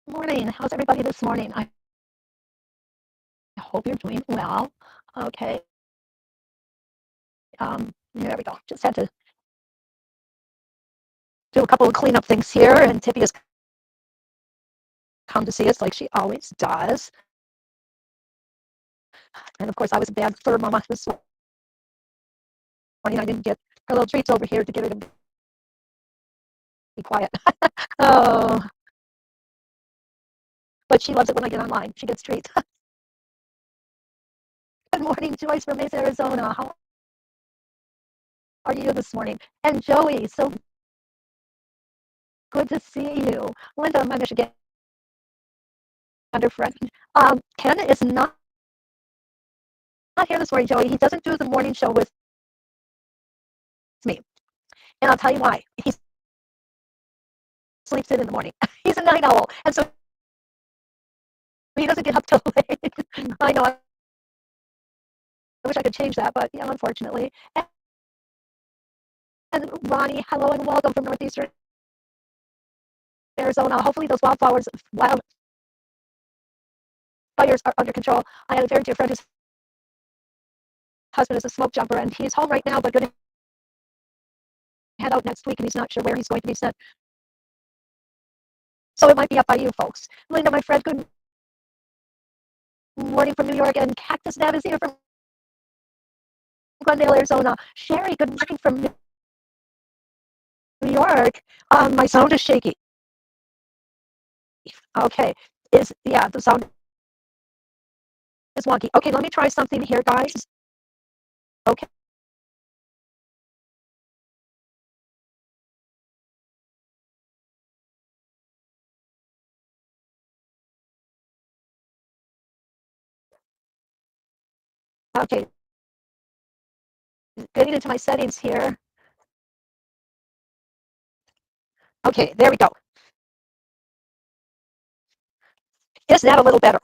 Morning. How's everybody this morning? I hope you're doing well. Okay. There we go. Just had to do a couple of cleanup things here, and Tippy has come to see us like she always does. And of course, I was a bad fur mama this morning. I didn't get her little treats over here to get her to be quiet. Oh, but she loves it when I get online. She gets treats. Good morning, Joyce from Mesa, Arizona. How are you this morning? And Joey, so good to see you. Linda, my Michigan friend. Ken is not here this morning, Joey. He doesn't do the morning show with me. And I'll tell you why. He sleeps in the morning. He's a night owl. And so he doesn't get up till late. I know. I wish I could change that, but yeah, unfortunately. And Ronnie, hello and welcome from Northeastern Arizona. Hopefully those wildfires are under control. I had a very dear friend whose husband is a smoke jumper, and he's home right now, but going to head out next week, and he's not sure where he's going to be sent. So it might be up by you folks. Linda, my friend, good morning from New York, and Cactus Nat is here from Glendale, Arizona. Sherry, good morning from New York. My sound is shaky. Okay, the sound is wonky. Okay, let me try something here, guys. Okay. Okay, getting into my settings here. Okay, there we go. Is that a little better?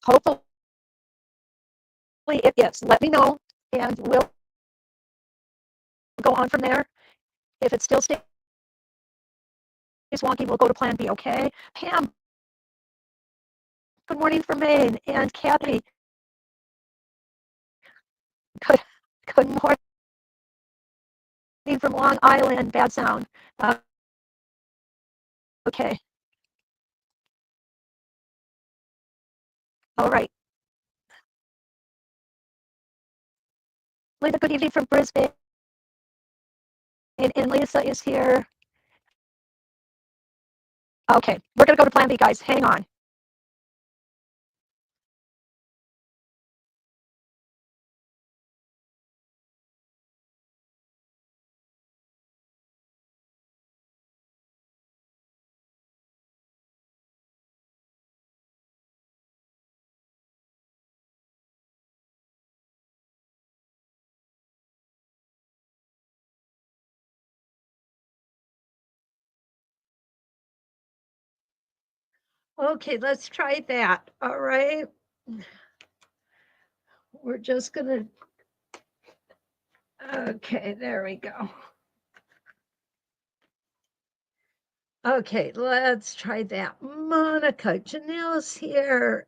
Hopefully it is. Let me know, and we'll go on from there. If it still stays wonky, we'll go to plan B, okay? Pam, good morning from Maine. And Kathy, good, good morning from Long Island. Bad sound. Okay, all right. Linda, good evening from Brisbane. And Lisa is here. Okay, we're going to go to plan B, guys. Hang on. Okay, let's try that. All right. We're just going to. Okay, there we go. Okay, let's try that. Monica, Janelle's here.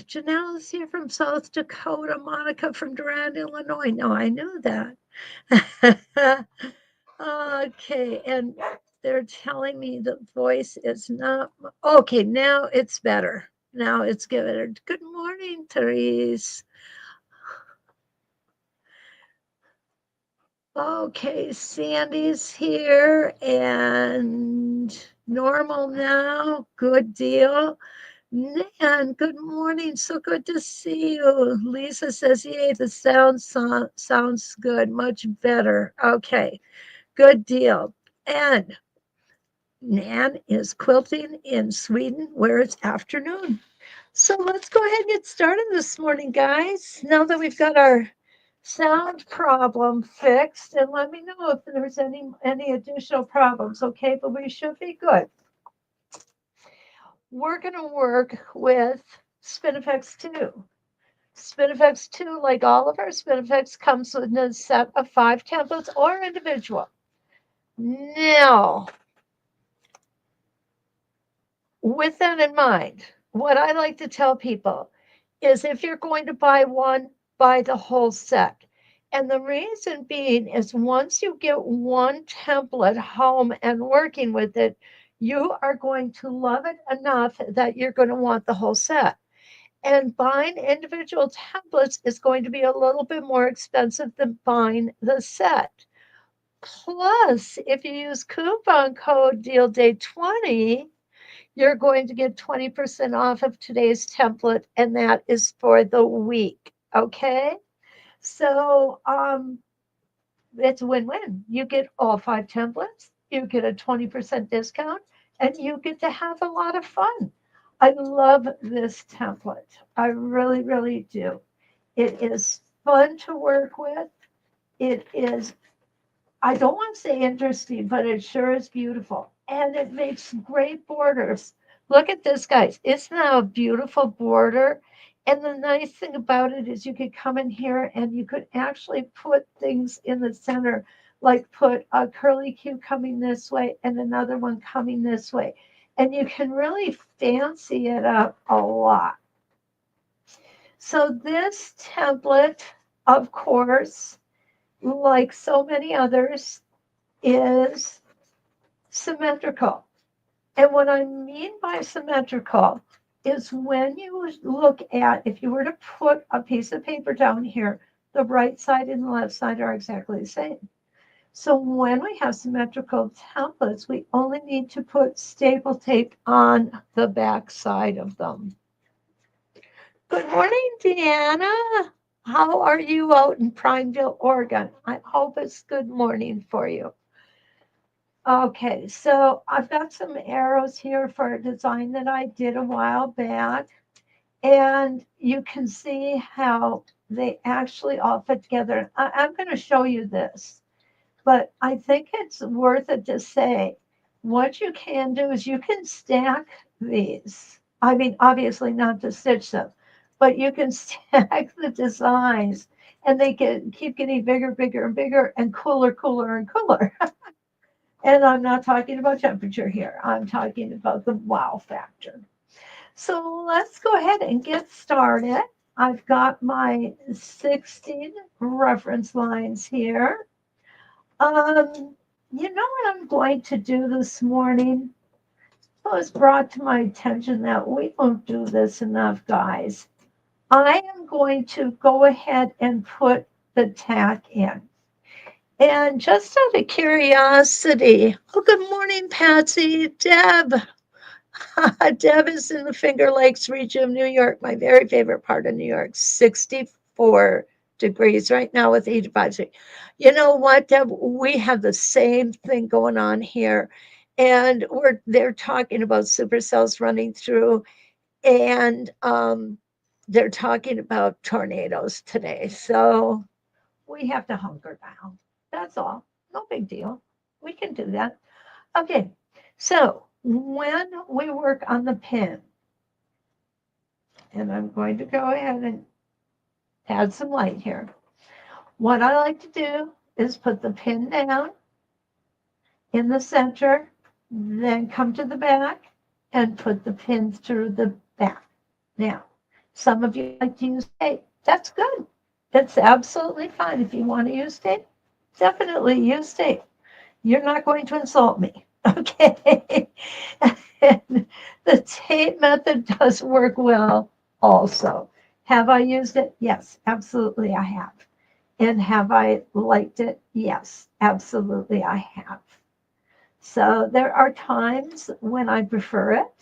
Janelle's here from South Dakota. Monica from Durand, Illinois. No, I know that. Okay, and they're telling me the voice is not. Okay, now it's better. Now it's good. Good morning, Therese. Okay, Sandy's here and normal now. Good deal. Nan, good morning. So good to see you. Lisa says, yay, the sounds good, much better. Okay, good deal. And Nan is quilting in Sweden where it's afternoon. So let's go ahead and get started this morning, guys. Now that we've got our sound problem fixed, and let me know if there's any additional problems, okay? But we should be good. We're going to work with Spin-e-Fex 2. Spin-e-Fex 2, like all of our Spin-e-Fex, comes with a set of 5 templates or individual. Now, with that in mind, what I like to tell people is if you're going to buy one, buy the whole set. And the reason being is once you get one template home and working with it, you are going to love it enough that you're going to want the whole set. And buying individual templates is going to be a little bit more expensive than buying the set. Plus, if you use coupon code Deal Day 20, you're going to get 20% off of today's template, and that is for the week. Okay. So it's a win-win. You get all 5 templates, you get a 20% discount, and you get to have a lot of fun. I love this template. I really, really do. It is fun to work with. It is, I don't want to say interesting, but it sure is beautiful. And it makes great borders. Look at this, guys. Isn't that a beautiful border? And the nice thing about it is you could come in here and you could actually put things in the center, like put a curly Q coming this way and another one coming this way. And you can really fancy it up a lot. So this template, of course, like so many others, is symmetrical. And what I mean by symmetrical is when you look at, if you were to put a piece of paper down here, the right side and the left side are exactly the same. So when we have symmetrical templates, we only need to put staple tape on the back side of them. Good morning, Deanna. How are you out in Prineville, Oregon? I hope it's good morning for you. Okay, so I've got some arrows here for a design that I did a while back, and you can see how they actually all fit together. I'm going to show you this, but I think it's worth it to say what you can do is you can stack these. I mean, obviously not to stitch them, but you can stack the designs and they keep getting bigger, bigger, and bigger, and cooler, cooler, and cooler. And I'm not talking about temperature here. I'm talking about the wow factor. So let's go ahead and get started. I've got my 16 reference lines here. You know what I'm going to do this morning? It was brought to my attention that we don't do this enough, guys. I am going to go ahead and put the tack in. And just out of curiosity, oh, good morning, Patsy. Deb. Deb is in the Finger Lakes region of New York, my very favorite part of New York, 64 degrees right now with 85 degrees. You know what, Deb? We have the same thing going on here. And they're talking about supercells running through, and they're talking about tornadoes today. So we have to hunker down. That's all. No big deal. We can do that. Okay. So when we work on the pin, and I'm going to go ahead and add some light here. What I like to do is put the pin down in the center, then come to the back and put the pin through the back. Now, some of you like to use tape. That's good. It's absolutely fine. If you want to use tape, definitely use tape. You're not going to insult me. Okay. And the tape method does work well also. Have I used it? Yes, absolutely I have. And have I liked it? Yes, absolutely I have. So there are times when I prefer it,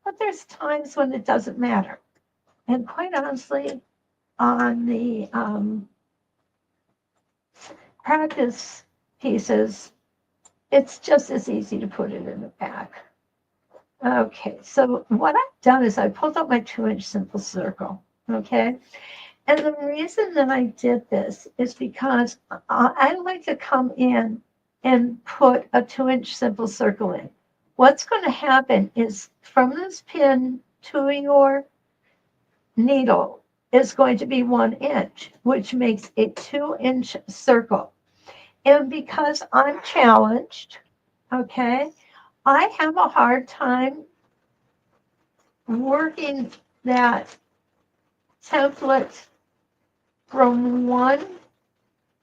but there's times when it doesn't matter. And quite honestly, on the practice pieces, it's just as easy to put it in the back. Okay, so what I've done is I pulled out my 2-inch simple circle, okay? And the reason that I did this is because I like to come in and put a 2-inch simple circle in. What's going to happen is from this pin to your needle is going to be 1 inch, which makes a 2-inch circle. And because I'm challenged, okay, I have a hard time working that template from one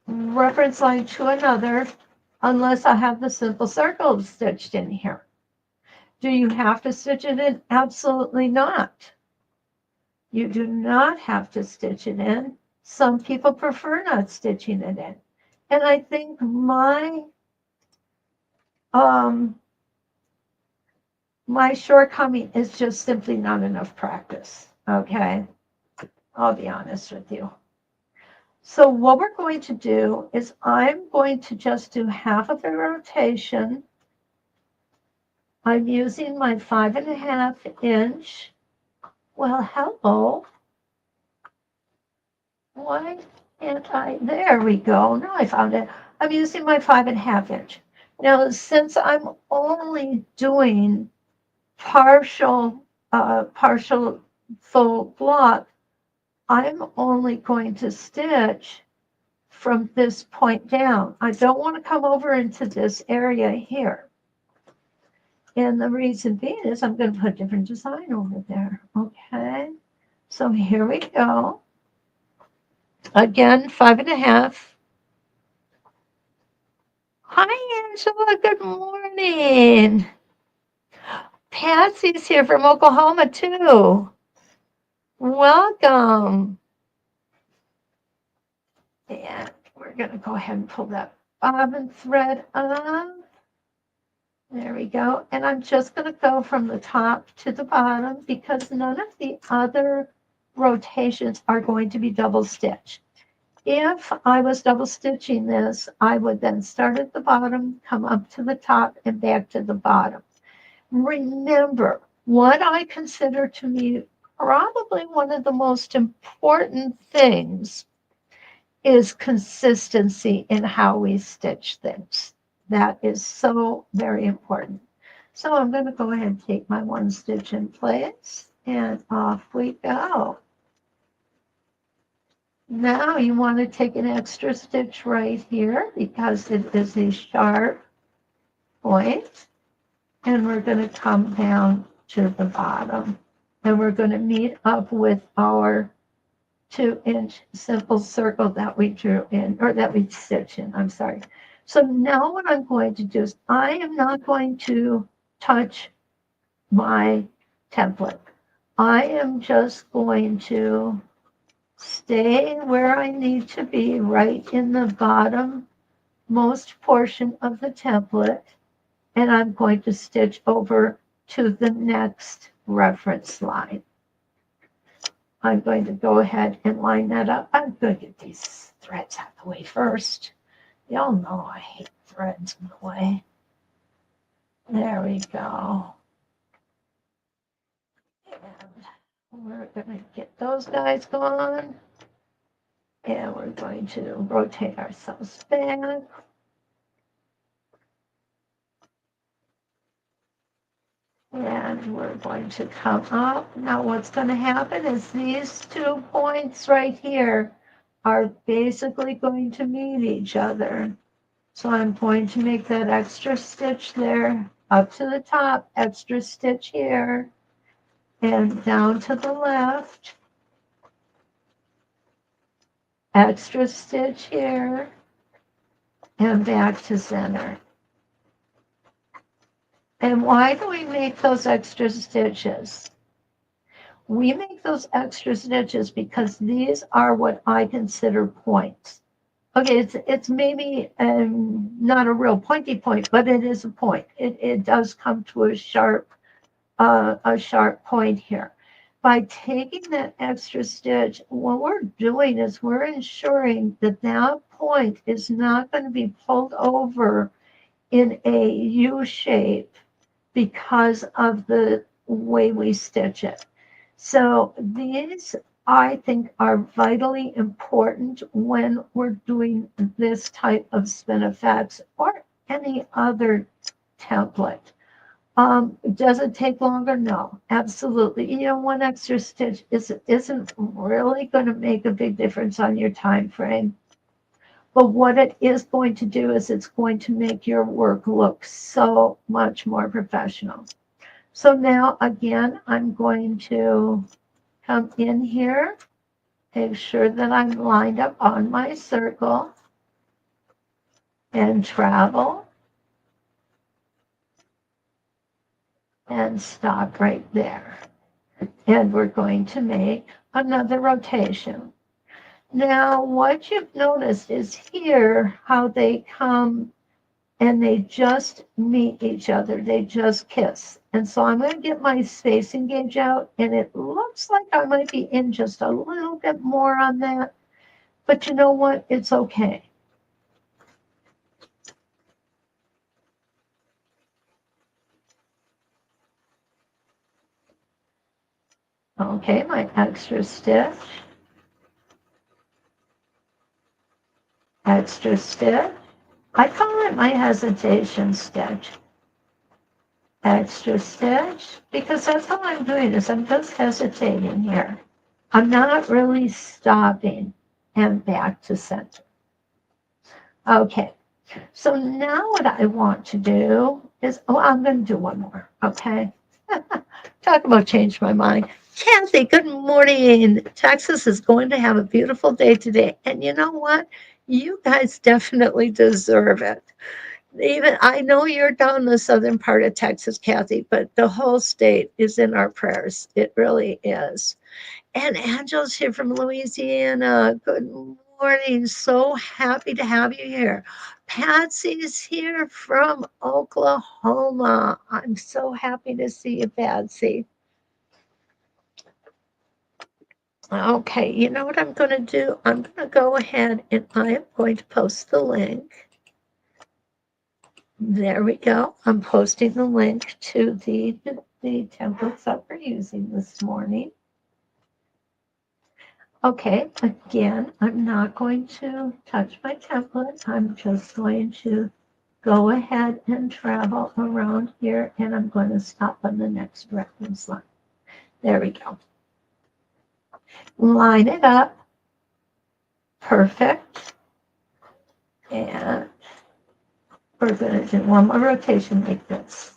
reference line to another unless I have the simple circle stitched in here. Do you have to stitch it in? Absolutely not. You do not have to stitch it in. Some people prefer not stitching it in. And I think um, my shortcoming is just simply not enough practice. Okay, I'll be honest with you. So what we're going to do is I'm going to just do half of a rotation. I'm using my 5.5 inch. Well, hello. Why can't I? There we go. Now I found it. I'm using my 5.5 inch. Now, since I'm only doing partial full block, I'm only going to stitch from this point down. I don't want to come over into this area here. And the reason being is I'm going to put a different design over there. Okay, so here we go. Again, 5.5. Hi, Angela. Good morning. Patsy's here from Oklahoma, too. Welcome. And we're going to go ahead and pull that bobbin thread up. There we go. And I'm just going to go from the top to the bottom because none of the other rotations are going to be double stitched. If I was double stitching this, I would then start at the bottom, come up to the top, and back to the bottom. Remember, what I consider to be probably one of the most important things is consistency in how we stitch things. That is so very important. So I'm going to go ahead and take my one stitch in place, and off we go. Now you want to take an extra stitch right here because it is a sharp point, and we're going to come down to the bottom, and we're going to meet up with our 2-inch simple circle that we drew in, or that we stitched in, I'm sorry. So now what I'm going to do is I am not going to touch my template. I am just going to stay where I need to be, right in the bottom most portion of the template, and I'm going to stitch over to the next reference line. I'm going to go ahead and line that up. I'm going to get these threads out of the way first. Y'all know I hate threads in the way. There we go. And we're going to get those guys gone. And we're going to rotate ourselves back. And we're going to come up. Now what's going to happen is these 2 points right here are basically going to meet each other. So I'm going to make that extra stitch there, up to the top, extra stitch here, and down to the left, extra stitch here, and back to center. And why do we make those extra stitches? We make those extra stitches because these are what I consider points. Okay, it's maybe not a real pointy point, but it is a point. It does come to a sharp point here. By taking that extra stitch, what we're doing is we're ensuring that that point is not going to be pulled over in a U shape because of the way we stitch it. So these, I think, are vitally important when we're doing this type of Spin-e-Fex or any other template. Does it take longer? No, absolutely. You know, one extra stitch isn't really going to make a big difference on your time frame. But what it is going to do is it's going to make your work look so much more professional. So now again, I'm going to come in here, make sure that I'm lined up on my circle, and travel, and stop right there. And we're going to make another rotation. Now, what you've noticed is here how they come and they just meet each other. They just kiss. And so I'm going to get my spacing gauge out, and it looks like I might be in just a little bit more on that. But you know what? It's okay. Okay, my extra stitch. Extra stitch. I call it my hesitation stitch. Extra stitch, because that's all I'm doing is I'm just hesitating here. I'm not really stopping, and back to center. Okay, so now what I want to do is, oh, I'm going to do one more, okay? Talk about change my mind. Kathy, good morning. Texas is going to have a beautiful day today. And you know what? You guys definitely deserve it. Even I know you're down in the southern part of Texas, Kathy, but the whole state is in our prayers. It really is. And Angela's here from Louisiana. Good morning. So happy to have you here. Patsy's here from Oklahoma. I'm so happy to see you, Patsy. Okay, you know what I'm going to do? I'm going to go ahead and I am going to post the link. There we go. I'm posting the link to the templates that we're using this morning. Okay, again, I'm not going to touch my template. I'm just going to go ahead and travel around here, and I'm going to stop on the next reference line. There we go. Line it up. Perfect. And we're going to do one more rotation like this.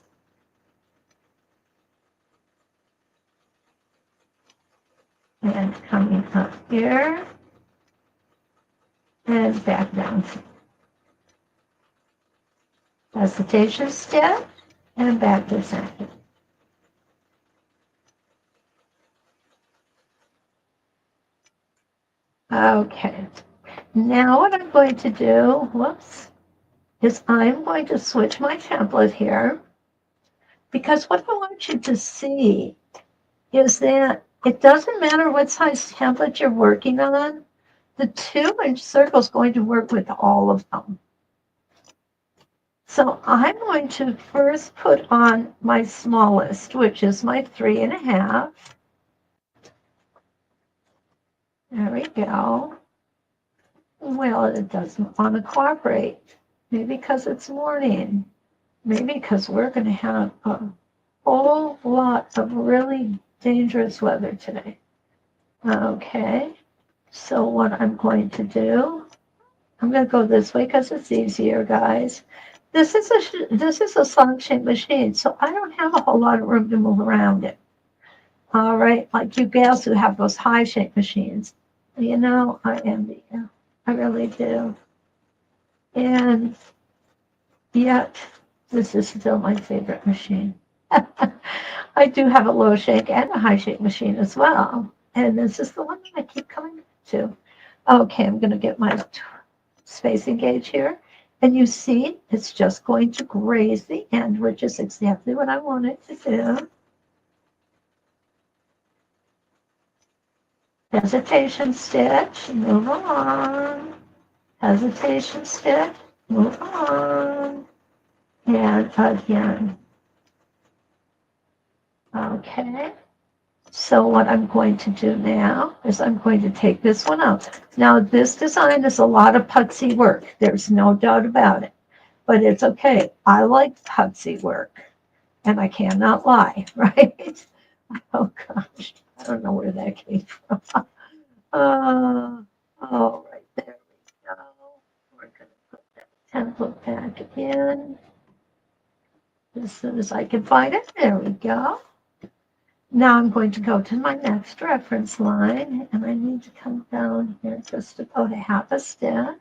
And coming up here and back down. Hesitation step and back to center. Okay, now what I'm going to do, whoops, is I'm going to switch my template here, because what I want you to see is that it doesn't matter what size template you're working on, the 2-inch circle is going to work with all of them. So I'm going to first put on my smallest, which is my 3.5. There we go. Well, it doesn't want to cooperate. Maybe because it's morning. Maybe because we're going to have a whole lot of really dangerous weather today. Okay, so what I'm going to do, I'm going to go this way because it's easier, guys. This is a slung shape machine, so I don't have a whole lot of room to move around it. All right, like you gals who have those high shape machines. You know, I envy you. I really do. And yet, this is still my favorite machine. I do have a low shake and a high shake machine as well. And this is the one that I keep coming back to. Okay, I'm going to get my spacing gauge here. And you see, it's just going to graze the end, which is exactly what I want it to do. Hesitation stitch, move on. Hesitation stitch, move on. And again. Okay. So what I'm going to do now is I'm going to take this one out. Now this design is a lot of putsy work. There's no doubt about it. But it's okay. I like putsy work. And I cannot lie, right? Oh gosh, I don't know where that came from. Oh, right, there we go. template back in as soon as I can find it. There we go. Now I'm going to go to my next reference line, and I need to come down here just about a half a stitch.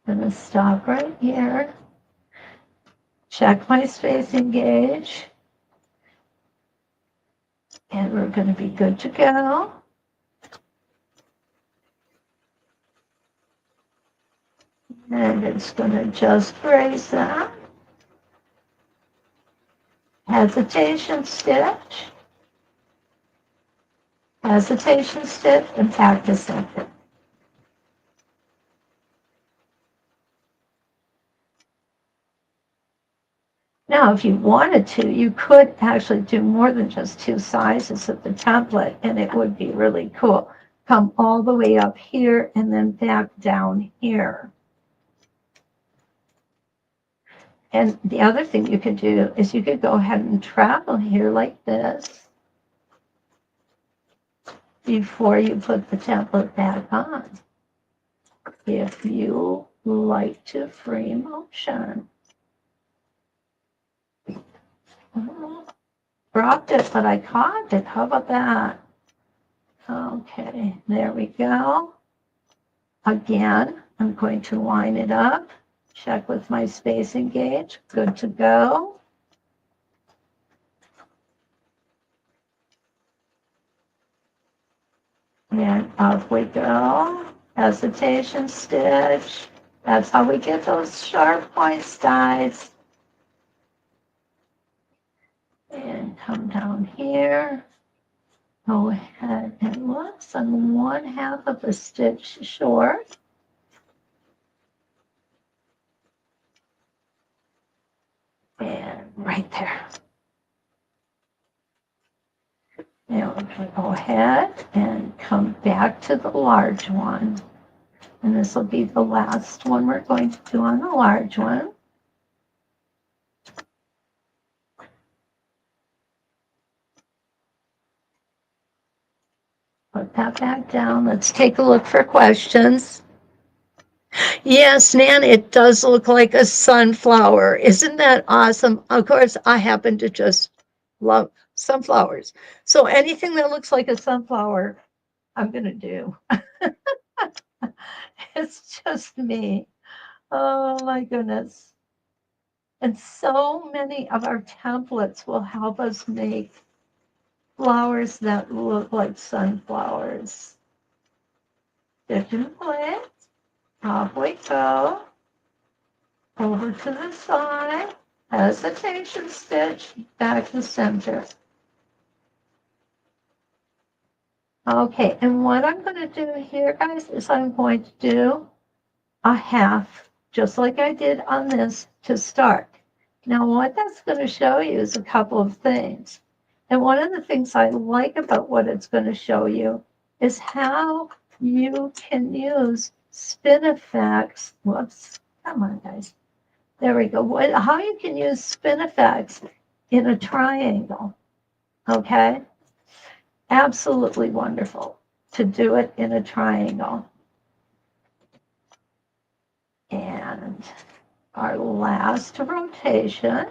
I'm going to stop right here, check my spacing gauge, and we're going to be good to go. And it's going to just raise that. Hesitation stitch, hesitation stitch, and back to center. Now, if you wanted to, you could actually do more than just 2 sizes of the template, and it would be really cool. Come all the way up here and then back down here. And the other thing you could do is you could go ahead and travel here like this before you put the template back on, if you like to free motion. Dropped it, but I caught it. How about that? Okay, there we go. Again, I'm going to line it up, check with my spacing gauge, good to go. And up we go. Hesitation stitch. That's how we get those sharp points, guys. And come down here. Go ahead and look. I'm 1/2 of a stitch short. And right there. Now we're going to go ahead and come back to the large one. And this will be the last one we're going to do on the large one. Put that back down. Let's take a look for questions. Yes, Nan, it does look like a sunflower. Isn't that awesome? Of course, I happen to just love sunflowers. So anything that looks like a sunflower, I'm going to do. It's just me. Oh, my goodness. And so many of our templates will help us make flowers that look like sunflowers. Stitch in place. Off we go. Over to the side. Hesitation stitch. Back to center. Okay, and what I'm going to do here, guys, is I'm going to do a half, just like I did on this to start. Now, what that's going to show you is a couple of things. And one of the things I like about what it's going to show you is how you can use Spin-e-Fex. Whoops, come on, guys. There we go. How you can use Spin-e-Fex in a triangle, okay? Absolutely wonderful to do it in a triangle. And our last rotation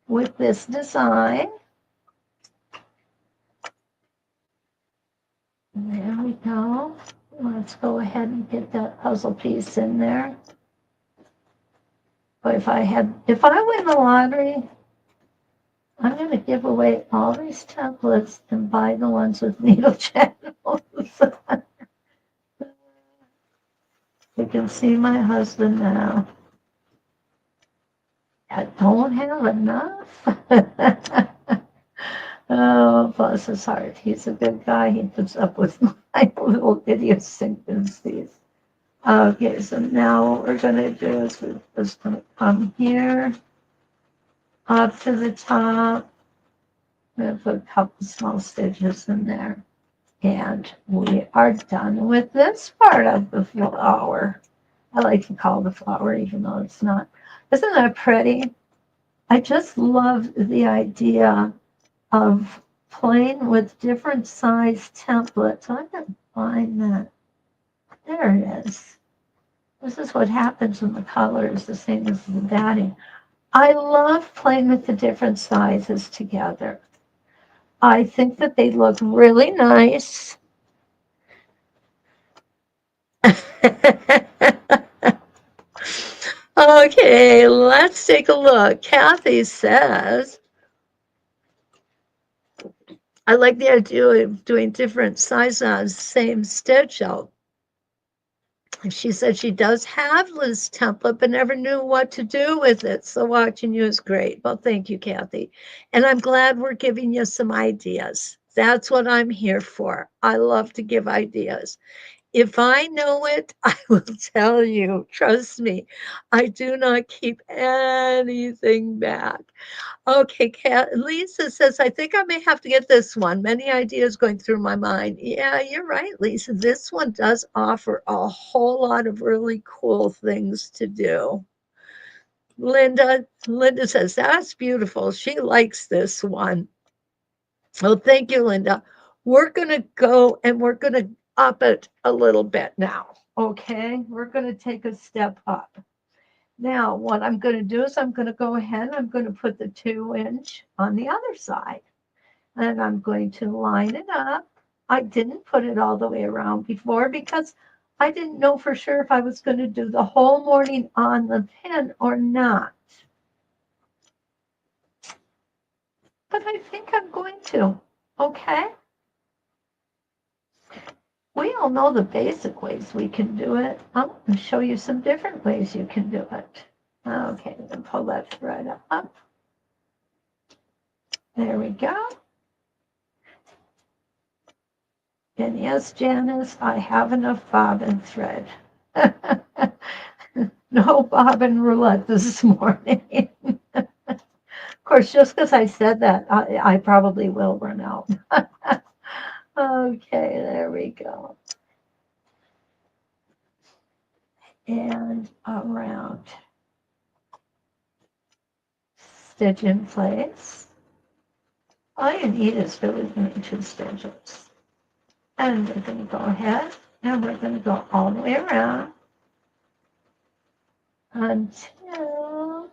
with this design. There we go. Let's go ahead and get that puzzle piece in there. But if I win the lottery, I'm going to give away all these templates and buy the ones with needle channels. You can see my husband now. I don't have enough. Oh, bless his heart. He's a good guy. He puts up with my little idiosyncrasies. Okay, so now what we're going to do is we're just going to come here, up to the top. I'm going to put a couple small stitches in there. And we are done with this part of the flower. I like to call the flower, even though it's not. Isn't that pretty? I just love the idea of playing with different size templates. So I'm going to find that there it is. This is what happens when the color is the same as the batting. I love playing with the different sizes together. I think that they look really nice. Okay, let's take a look. Kathy says, I like the idea of doing different sizes on the same stitch out. She said she does have Liz's template, but never knew what to do with it. So watching you is great. Well, thank you, Kathy. And I'm glad we're giving you some ideas. That's what I'm here for. I love to give ideas. If I know it, I will tell you. Trust me, I do not keep anything back. Okay, Lisa says, I think I may have to get this one. Many ideas going through my mind. Yeah, you're right, Lisa. This one does offer a whole lot of really cool things to do. Linda says, that's beautiful. She likes this one. Oh, thank you, Linda. We're going to go and we're going to up it a little bit now. Okay, we're going to take a step up. Now, what I'm going to do is I'm going to go ahead, I'm going to put the 2-inch on the other side, and I'm going to line it up. I didn't put it all the way around before because I didn't know for sure if I was going to do the whole morning on the pin or not. But I think I'm going to, okay? We all know the basic ways we can do it. I'm going to show you some different ways you can do it. Okay, I'm going to pull that thread up. There we go. And yes, Janice, I have enough bobbin thread. No bobbin roulette this morning. Of course, just because I said that, I probably will run out. Okay, there we go. And around. Stitch in place. All you need is really only 2 stitches. And we're going to go ahead and we're going to go all the way around until,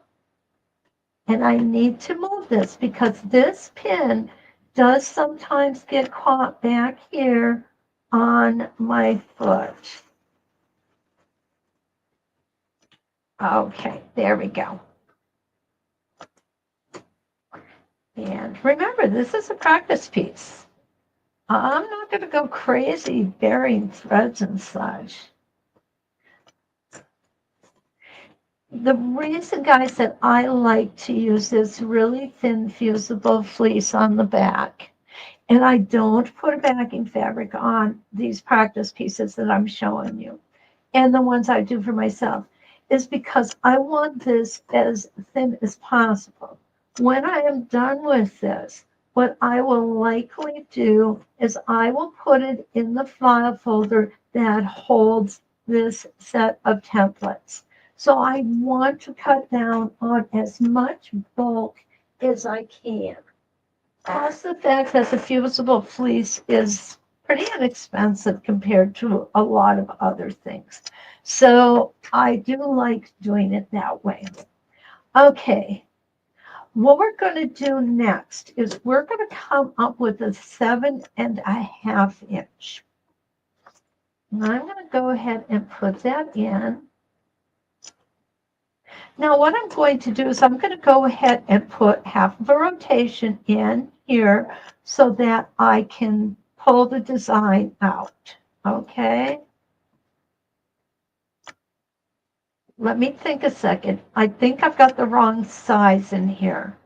and I need to move this because this pin does sometimes get caught back here on my foot. Okay, there we go. And remember, this is a practice piece. I'm not going to go crazy burying threads and such. The reason, guys, that I like to use this really thin fusible fleece on the back, and I don't put a backing fabric on these practice pieces that I'm showing you, and the ones I do for myself, is because I want this as thin as possible. When I am done with this, what I will likely do is I will put it in the file folder that holds this set of templates. So I want to cut down on as much bulk as I can. Plus the fact that the fusible fleece is pretty inexpensive compared to a lot of other things. So I do like doing it that way. Okay, what we're going to do next is we're going to come up with a 7.5 inch. And I'm going to go ahead and put that in. Now what I'm going to do is I'm going to go ahead and put half of a rotation in here so that I can pull the design out. Okay. Let me think a second. I think I've got the wrong size in here.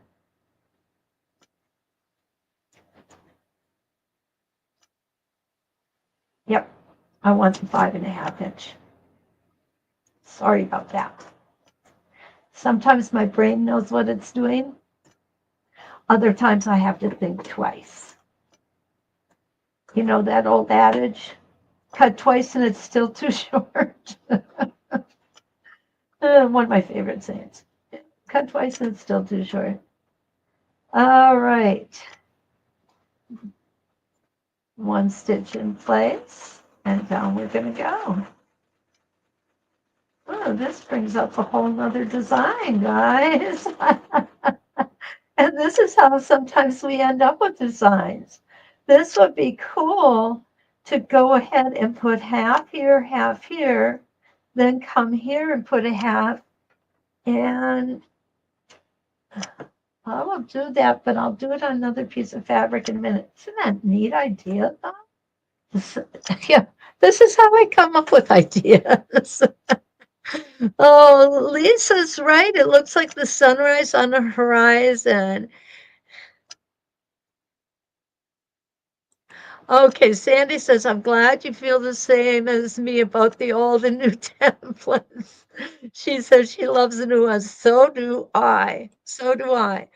Yep, I want the 5.5 inch. Sorry about that. Sometimes my brain knows what it's doing. Other times I have to think twice. You know that old adage, cut twice and it's still too short. One of my favorite sayings. Cut twice and it's still too short. All right. 1 stitch in place and down we're going to go. Oh, this brings up a whole nother design, guys. And this is how sometimes we end up with designs. This would be cool to go ahead and put half here, then come here and put a half. And I will do that, but I'll do it on another piece of fabric in a minute. Isn't that a neat idea, though? Yeah, this is how I come up with ideas. Oh, Lisa's right. It looks like the sunrise on the horizon. Okay, Sandy says, I'm glad you feel the same as me about the old and new templates. She says she loves the new ones. So do I. So do I.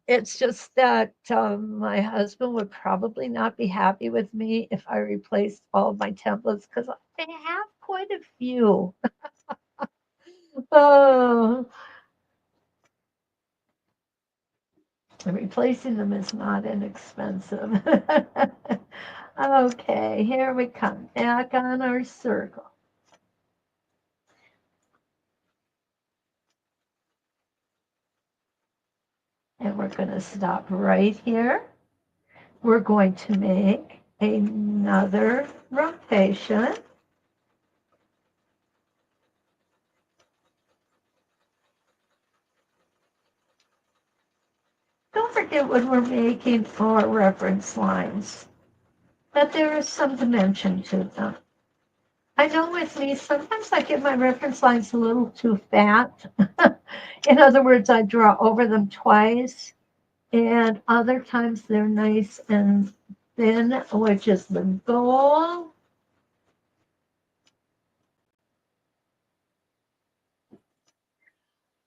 It's just that my husband would probably not be happy with me if I replaced all of my templates because I have quite a few. Oh, replacing them is not inexpensive. Okay, here we come, back on our circle. And we're going to stop right here. We're going to make another rotation. Don't forget when we're making our reference lines that there is some dimension to them. I know with me, sometimes I get my reference lines a little too fat. In other words, I draw over them twice, and other times they're nice and thin, which is the goal.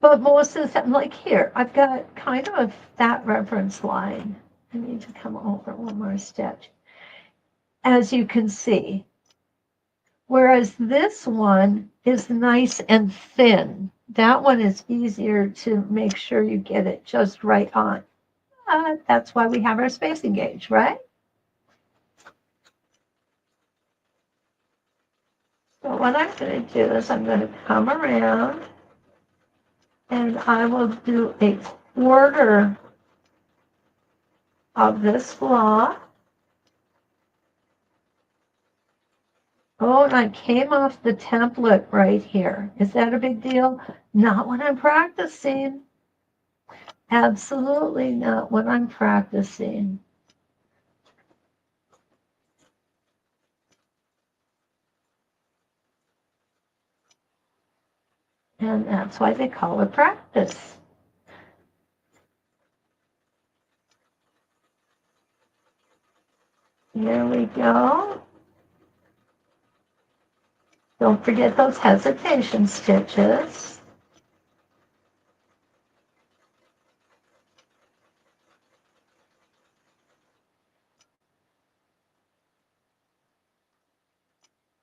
But most of the time, like here, I've got kind of a fat reference line. I need to come over one more stitch, as you can see. Whereas this one is nice and thin. That one is easier to make sure you get it just right on. That's why we have our spacing gauge, right? So what I'm going to do is I'm going to come around and I will do a quarter of this block. Oh, and I came off the template right here. Is that a big deal? Not when I'm practicing. Absolutely not when I'm practicing. And that's why they call it practice. Here we go. Don't forget those hesitation stitches.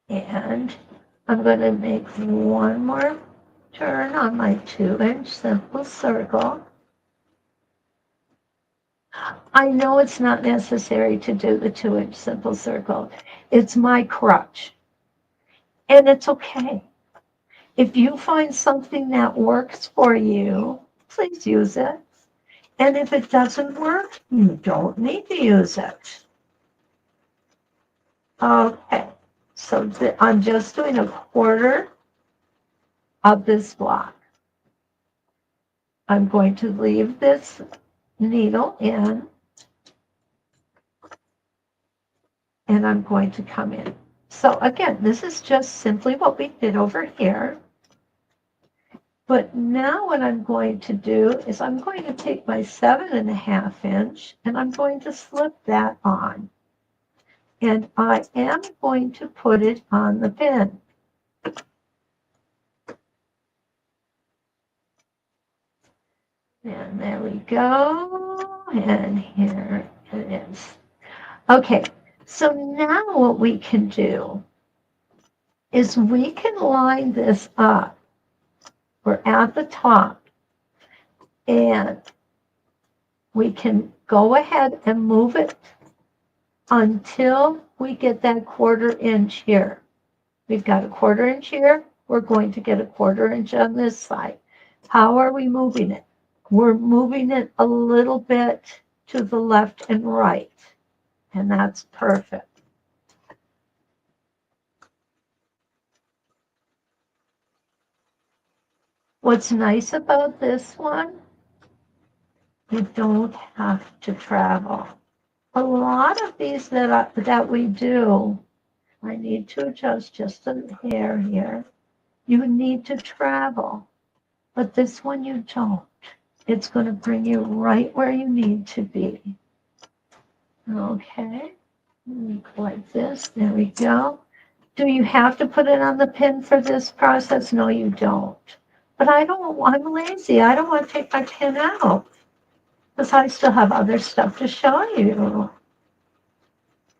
And I'm going to make one more turn on my 2-inch simple circle. I know it's not necessary to do the 2-inch simple circle. It's my crutch. And it's okay. If you find something that works for you, please use it. And if it doesn't work, you don't need to use it. Okay, so I'm just doing a quarter of this block. I'm going to leave this needle in, and I'm going to come in. So again, this is just simply what we did over here. But now what I'm going to do is I'm going to take my 7.5 inch and I'm going to slip that on. And I am going to put it on the pin. And there we go. And here it is. Okay, so now what we can do is we can line this up. We're at the top. And we can go ahead and move it until we get that 1/4 inch here. We've got a 1/4 inch here, we're going to get a 1/4 inch on this side. How are we moving it? We're moving it a little bit to the left and right, and that's perfect. What's nice about this one, you don't have to travel. A lot of these that we do, I need to adjust just a hair here. You need to travel, but this one you don't. It's going to bring you right where you need to be. Okay, like this, there we go. Do you have to put it on the pin for this process? No, you don't. But I'm lazy. I don't want to take my pin out because I still have other stuff to show you.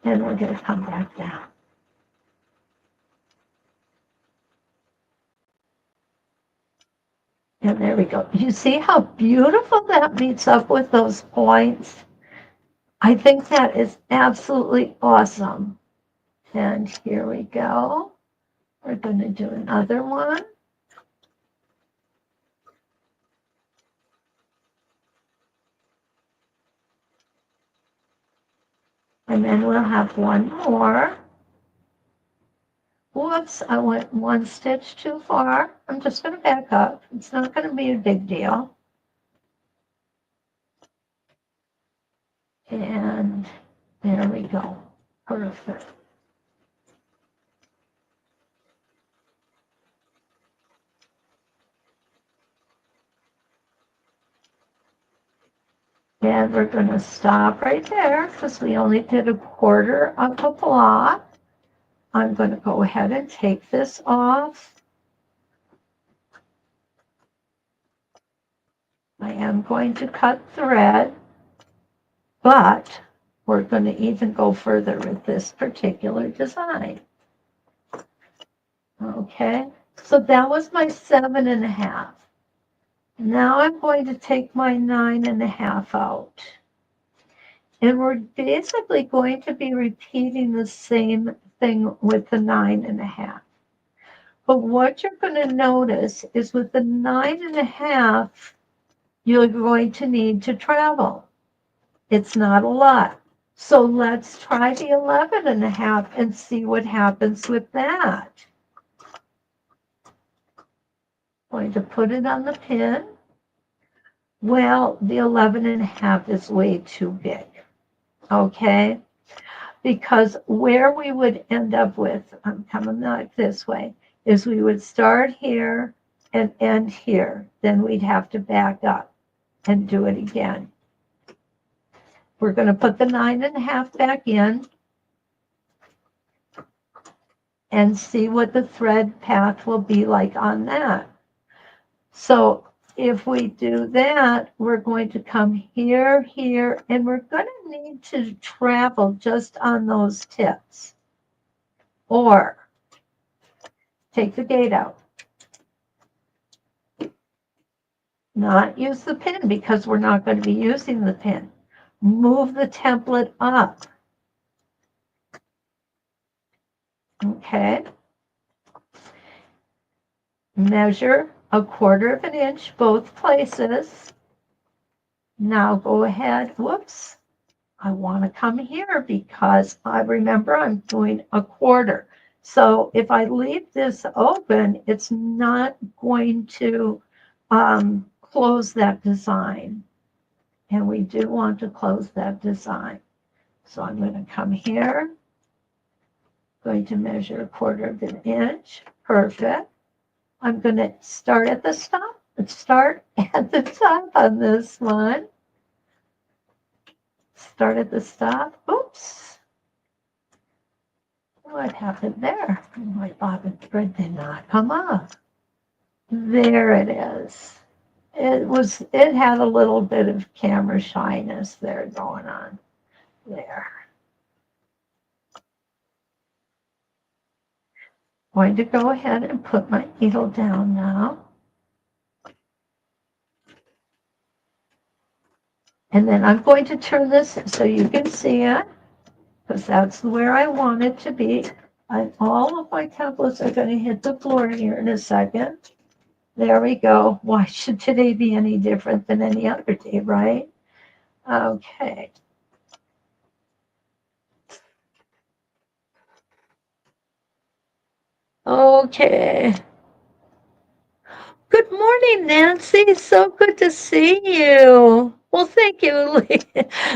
And we're going to come back down. And there we go. You see how beautiful that meets up with those points? I think that is absolutely awesome. And here we go. We're going to do another one. And then we'll have one more. Whoops, I went one stitch too far. I'm just going to back up. It's not going to be a big deal. And there we go. Perfect. And we're going to stop right there because we only did a 1/4 of a block. I'm going to go ahead and take this off. I am going to cut thread, but we're going to even go further with this particular design. Okay, so that was my 7.5. Now I'm going to take my 9.5 out. And we're basically going to be repeating the same thing with the 9.5. But what you're going to notice is with the 9.5, you're going to need to travel. It's not a lot. So let's try the 11.5 and see what happens with that. Going to put it on the pin. Well, the 11.5 is way too big. Okay? Because where we would end up with, I'm coming like this way, is we would start here and end here. Then we'd have to back up and do it again. We're going to put the 9.5 back in and see what the thread path will be like on that. So if we do that, we're going to come here, here, and we're going to need to travel just on those tips. Or take the gate out. Not use the pin because we're not going to be using the pin. Move the template up. Okay. Measure a 1/4 of an inch both places. Now go ahead. Whoops. I want to come here because I remember I'm doing a 1/4. So if I leave this open, it's not going to close that design. And we do want to close that design. So I'm going to come here. Going to measure a 1/4 of an inch. Perfect. I'm going to start at the top. Start at the top on this one. Start at the top. Oops. What happened there? My bobbin thread did not come up. There it is. It had a little bit of camera shyness there going on. There. Going to go ahead and put my needle down now. And then I'm going to turn this so you can see it, because that's where I want it to be. And all of my templates are going to hit the floor here in a second. There we go. Why should today be any different than any other day, right? Okay. Okay. Good morning, Nancy. So good to see you. Well, thank you.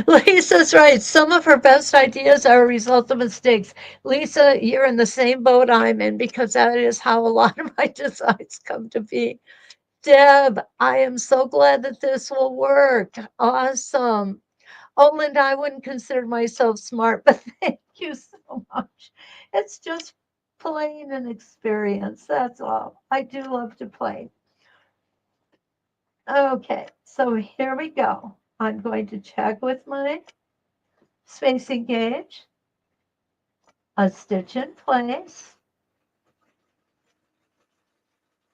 Lisa's right. Some of her best ideas are a result of mistakes. Lisa, you're in the same boat I'm in because that is how a lot of my designs come to be. Deb, I am so glad that this will work. Awesome. Oh, Linda, I wouldn't consider myself smart, but thank you so much. It's just playing an experience. That's all. I do love to play. Okay, so here we go. I'm going to check with my spacing gauge, a stitch in place,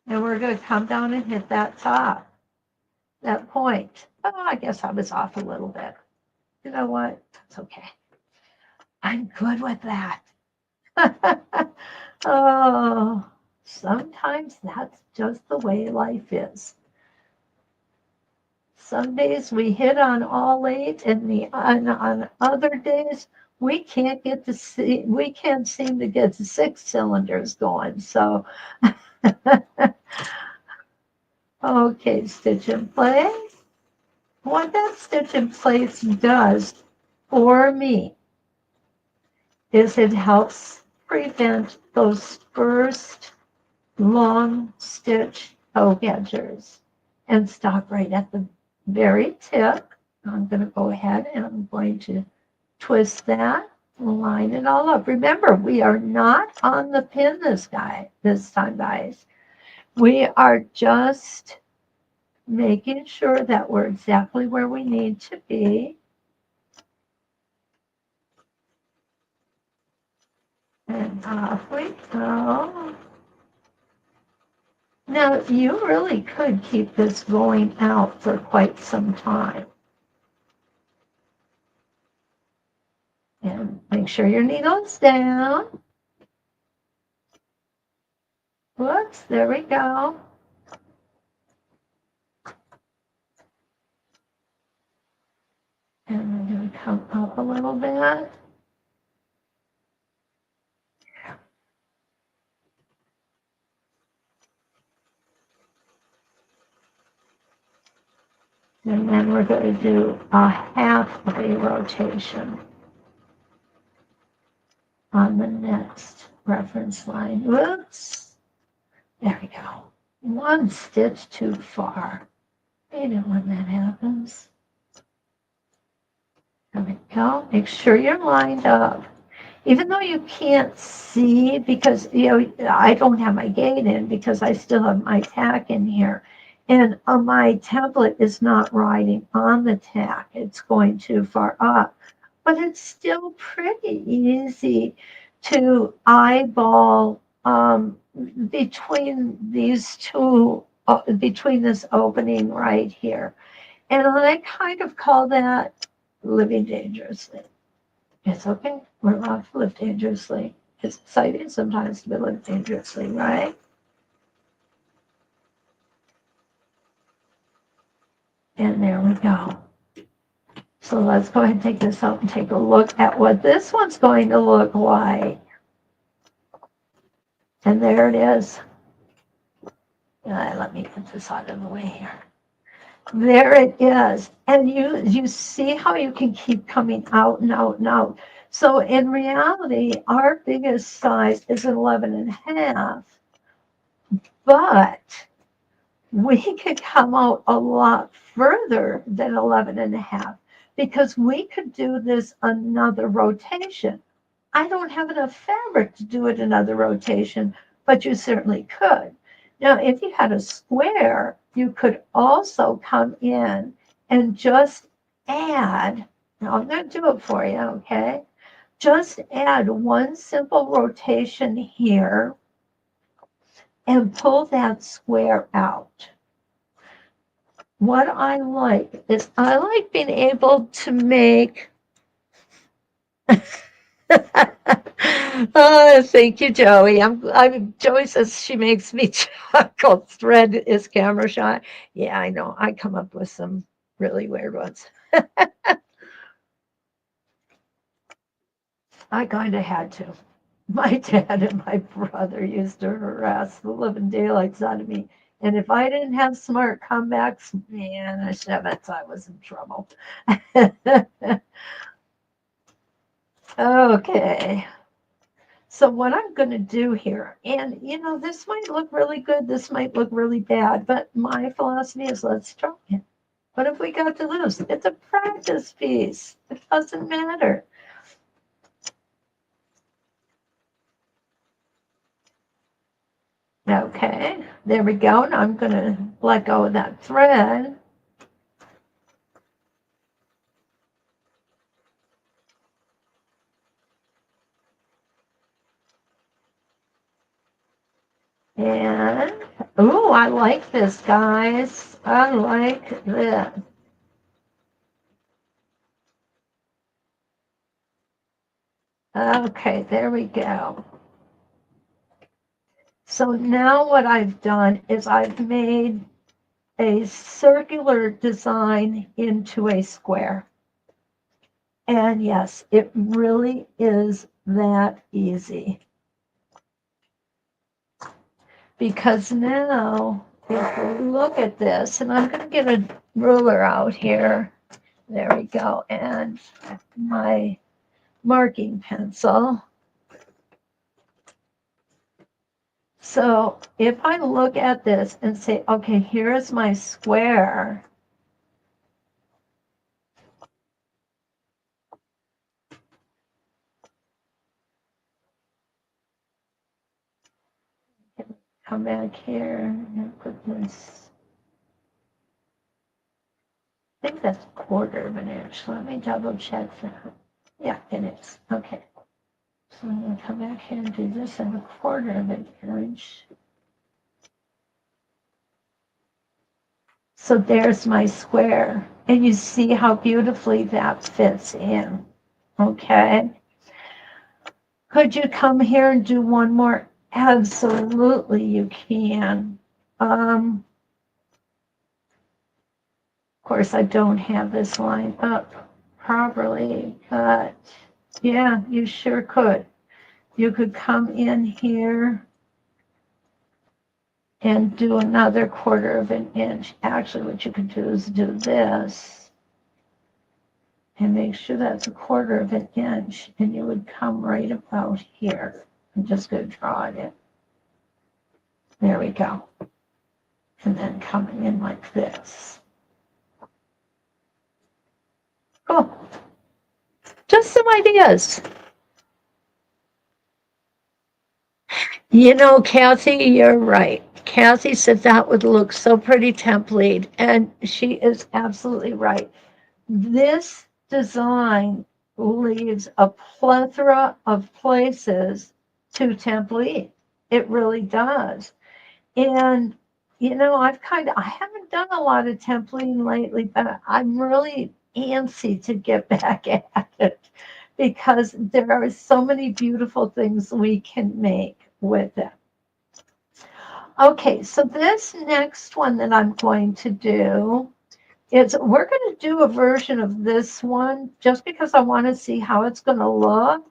and we're going to come down and hit that top, that point. Oh, I guess I was off a little bit. You know what? That's okay. I'm good with that. Oh, sometimes that's just the way life is. Some days we hit on all eight, and on other days we can't seem to get the six cylinders going. So, okay, stitch in place. What that stitch in place does for me is it helps prevent those first long stitch toe edgers and stop right at the very tip. I'm going to go ahead and I'm going to twist that, line it all up. Remember, we are not on the pin this time, guys. We are just making sure that we're exactly where we need to be. And off we go. Now, you really could keep this going out for quite some time. And make sure your needle's down. Whoops, there we go. And I'm going to come up a little bit. And then we're going to do a halfway rotation on the next reference line. Whoops. There we go. One stitch too far. You know when that happens. There we go. Make sure you're lined up. Even though you can't see, because I don't have my gate in because I still have my tack in here, and my template is not riding on the tack. It's going too far up, but it's still pretty easy to eyeball between these two, between this opening right here. And I kind of call that living dangerously. It's okay. We're allowed to live dangerously. It's exciting sometimes to live dangerously, right? And there we go. So let's go ahead and take this out and take a look at what this one's going to look like. And there it is. Let me get this out of the way here. There it is. And you see how you can keep coming out and out and out. So in reality, our biggest size is 11 and a half, but we could come out a lot further than 11 and a half because we could do this another rotation. I don't have enough fabric to do it another rotation, but you certainly could. Now, if you had a square, you could also come in and just add, now I'm going to do it for you, okay? Just add one simple rotation here and pull that square out. What I like is I like being able to make Oh, thank you, Joey. Joey says she makes me chuckle. Thread is camera shot. Yeah, I know. I come up with some really weird ones. I kind of had to. My dad and my brother used to harass the living daylights out of me. And if I didn't have smart comebacks, man, I was in trouble. Okay. So what I'm going to do here, and this might look really good, this might look really bad, but my philosophy is let's try it. What have we got to lose? It's a practice piece. It doesn't matter. Okay, there we go. Now I'm going to let go of that thread. And, oh, I like this, guys. I like this. Okay, there we go. So now what I've done is I've made a circular design into a square. And yes, it really is that easy. Because now, if we look at this, and I'm going to get a ruler out here. There we go. And my marking pencil. So if I look at this and say, okay, here's my square. Come back here and put this. I think that's a quarter of an inch. Let me double check that. Yeah, it is. Okay. So I'm going to come back here and do this in a quarter of an inch. So there's my square. And you see how beautifully that fits in. Okay. Could you come here and do one more? Absolutely, you can. Of course, I don't have this line up properly, but yeah, you sure could. You could come in here and do another quarter of an inch. Actually, what you could do is do this and make sure that's a quarter of an inch, and you would come right about here. I'm just going to draw it in. There we go. And then coming in like this. Cool. Just some ideas. Kathy, you're right. Kathy said that would look so pretty template, and she is absolutely right. This design leaves a plethora of places to template. It really does. And I haven't done a lot of templating lately, but I'm really antsy to get back at it because there are so many beautiful things we can make with it. Okay, so this next one that I'm going to do is we're going to do a version of this one just because I want to see how it's going to look.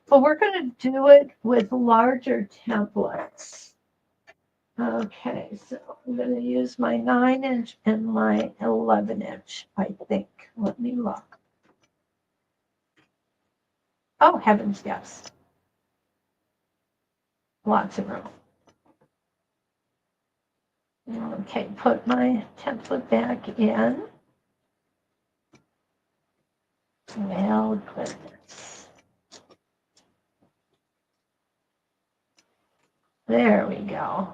But we're going to do it with larger templates. Okay, so I'm going to use my 9-inch and my 11-inch, I think. Let me look. Oh, heavens, yes. Lots of room. Okay, put my template back in. Well, goodness. There we go.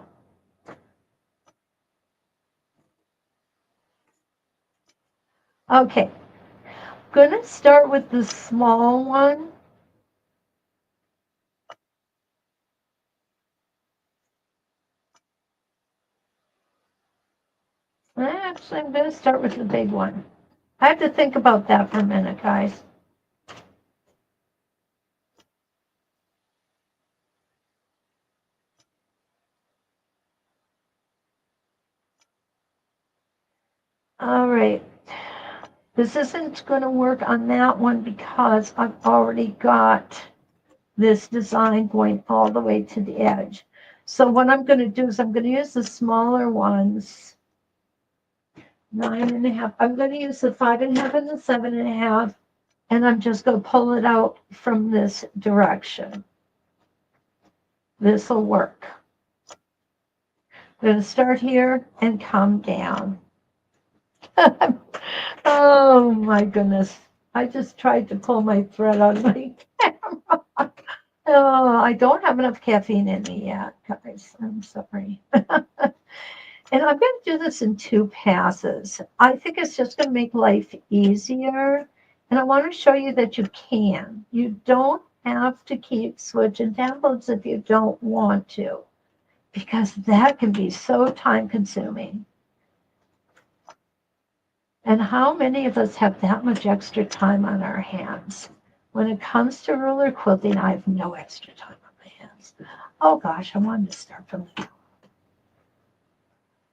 Okay, going to start with the small one. Actually, I'm going to start with the big one. I have to think about that for a minute, guys. All right. This isn't going to work on that one because I've already got this design going all the way to the edge. So what I'm going to do is I'm going to use the smaller ones, 9.5. I'm going to use the 5.5 and the 7.5, and I'm just going to pull it out from this direction. This will work. I'm going to start here and come down. Oh my goodness. I just tried to pull my thread on my camera. Oh, I don't have enough caffeine in me yet, guys. I'm sorry. And I'm going to do this in 2 passes. I think it's just going to make life easier. And I want to show you that you can. You don't have to keep switching templates if you don't want to, because that can be so time consuming. And how many of us have that much extra time on our hands? When it comes to ruler quilting, I have no extra time on my hands. Oh gosh, I wanted to start from the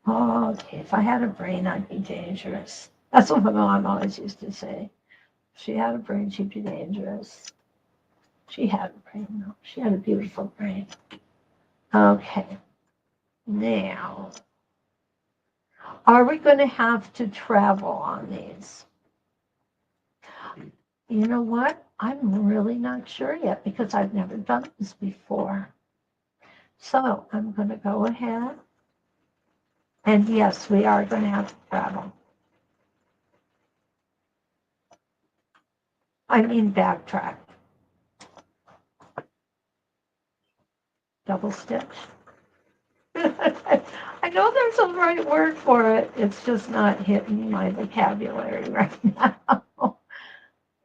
top. Okay, if I had a brain, I'd be dangerous. That's what my mom always used to say. If she had a brain, she'd be dangerous. She had a brain, though. She had a beautiful brain. Okay, now, are we going to have to travel on these? You know what? I'm really not sure yet because I've never done this before. So I'm going to go ahead. And yes, we are going to have to travel. I mean backtrack. Double stitch. I know there's a right word for it. It's just not hitting my vocabulary right now.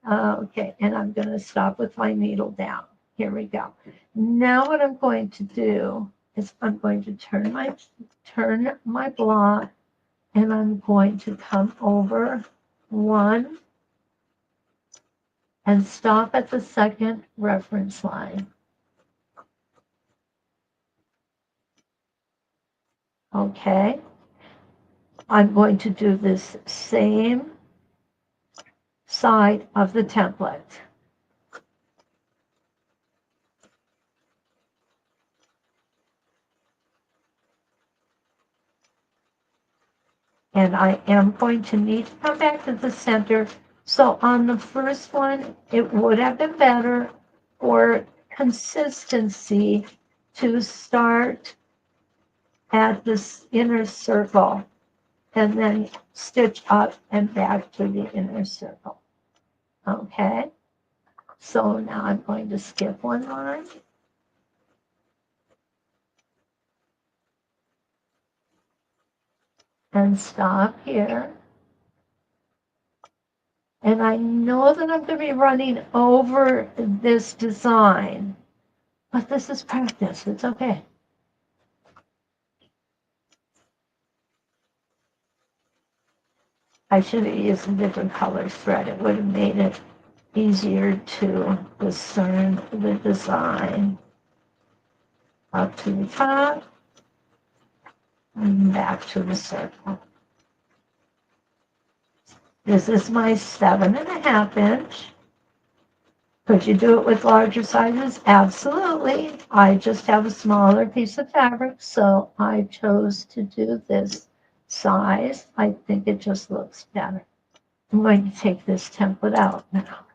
Okay, and I'm going to stop with my needle down. Here we go. Now what I'm going to do is I'm going to turn my block, and I'm going to come over one and stop at the second reference line. Okay, I'm going to do this same side of the template. And I am going to need to come back to the center. So on the first one, it would have been better for consistency to start at this inner circle and then stitch up and back to the inner circle. Okay, so now I'm going to skip one line. And stop here. And I know that I'm going to be running over this design, but this is practice. It's okay. I should have used a different color thread. It would have made it easier to discern the design. Up to the top and back to the circle. This is my 7.5 inch. Could you do it with larger sizes? Absolutely. I just have a smaller piece of fabric, so I chose to do this size. I think it just looks better. I'm going to take this template out now.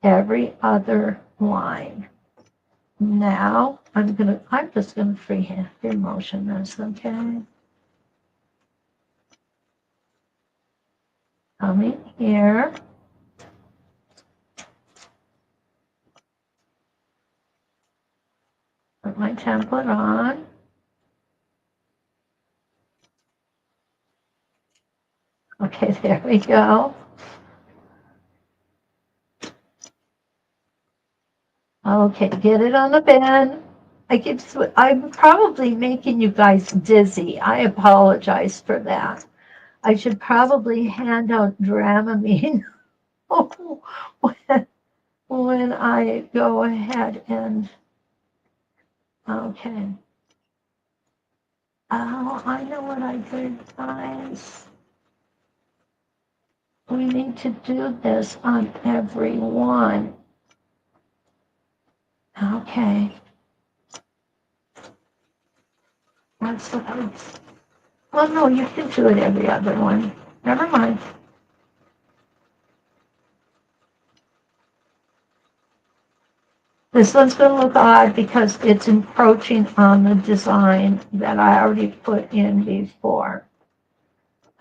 Every other line. Now I'm just gonna freehand motion this, okay? Coming here. Put my template on. Okay, there we go. Okay, get it on the bend. I'm probably making you guys dizzy. I apologize for that. I should probably hand out Dramamine when I go ahead and, okay. Oh, I know what I did, guys. We need to do this on every one. Okay. That's what I... Well, no, you can do it every other one. Never mind. This one's going to look odd because it's encroaching on the design that I already put in before.